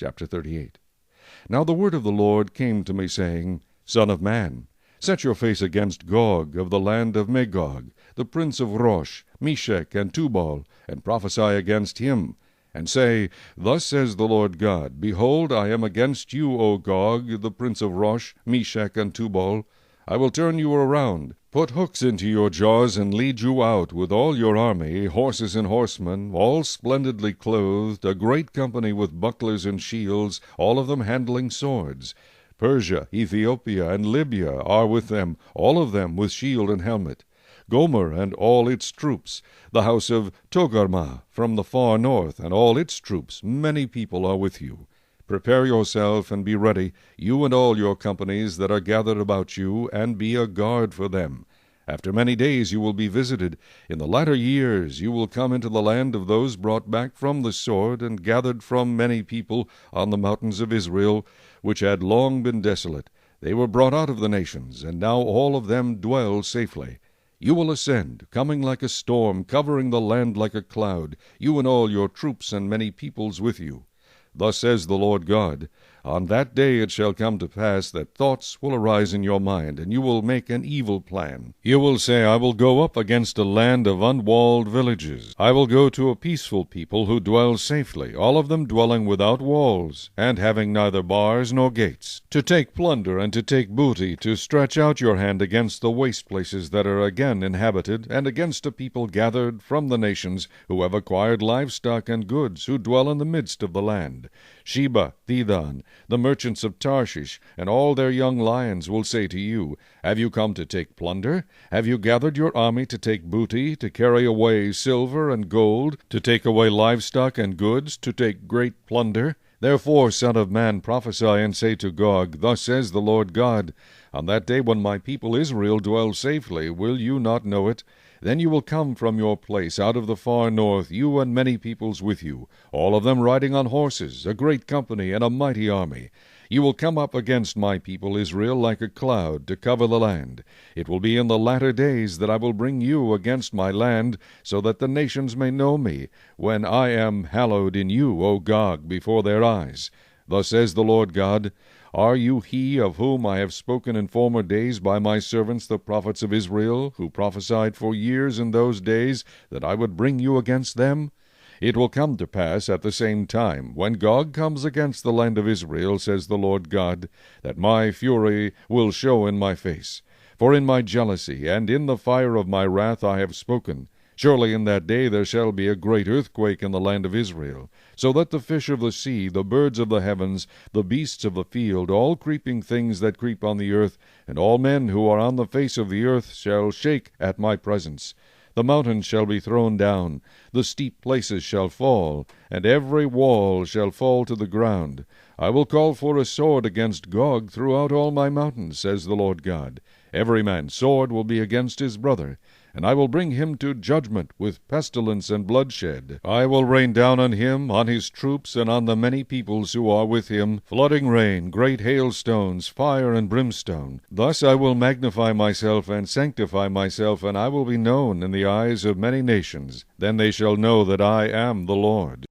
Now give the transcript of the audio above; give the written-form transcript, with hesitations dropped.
Chapter 38. Now the word of the Lord came to me, saying, Son of man, set your face against Gog of the land of Magog, the prince of Rosh, Meshech, and Tubal, and prophesy against him, and say, Thus says the Lord God, Behold, I am against you, O Gog, the prince of Rosh, Meshech, and Tubal. I will turn you around, put hooks into your jaws, and lead you out with all your army, horses and horsemen, all splendidly clothed, a great company with bucklers and shields, all of them handling swords. Persia, Ethiopia, and Libya are with them, all of them with shield and helmet. Gomer and all its troops, the house of Togarmah from the far north, and all its troops, many people are with you. Prepare yourself and be ready, you and all your companies that are gathered about you, and be a guard for them. After many days you will be visited. In the latter years you will come into the land of those brought back from the sword, and gathered from many people on the mountains of Israel, which had long been desolate. They were brought out of the nations, and now all of them dwell safely. You will ascend, coming like a storm, covering the land like a cloud, you and all your troops and many peoples with you. Thus says the Lord God, On that day it shall come to pass that thoughts will arise in your mind, and you will make an evil plan. You will say, I will go up against a land of unwalled villages. I will go to a peaceful people who dwell safely, all of them dwelling without walls, and having neither bars nor gates, to take plunder and to take booty, to stretch out your hand against the waste places that are again inhabited, and against a people gathered from the nations, who have acquired livestock and goods, who dwell in the midst of the land. Sheba, Dedan, the merchants of Tarshish, and all their young lions will say to you, Have you come to take plunder? Have you gathered your army to take booty, to carry away silver and gold, to take away livestock and goods, to take great plunder? Therefore, Son of man, prophesy and say to Gog, Thus says the Lord God, On that day when my people Israel dwells safely, will you not know it? Then you will come from your place out of the far north, you and many peoples with you, all of them riding on horses, a great company and a mighty army. You will come up against my people Israel like a cloud to cover the land. It will be in the latter days that I will bring you against my land, so that the nations may know me, when I am hallowed in you, O Gog, before their eyes. Thus says the Lord God, Are you he of whom I have spoken in former days by my servants the prophets of Israel, who prophesied for years in those days that I would bring you against them? It will come to pass at the same time, when Gog comes against the land of Israel, says the Lord God, that my fury will show in my face. For in my jealousy and in the fire of my wrath I have spoken. Surely in that day there shall be a great earthquake in the land of Israel, so that the fish of the sea, the birds of the heavens, the beasts of the field, all creeping things that creep on the earth, and all men who are on the face of the earth shall shake at my presence. The mountains shall be thrown down, the steep places shall fall, and every wall shall fall to the ground. I will call for a sword against Gog throughout all my mountains, says the Lord God. Every man's sword will be against his brother, and I will bring him to judgment with pestilence and bloodshed. I will rain down on him, on his troops, and on the many peoples who are with him, flooding rain, great hailstones, fire and brimstone. Thus I will magnify myself and sanctify myself, and I will be known in the eyes of many nations. Then they shall know that I am the Lord.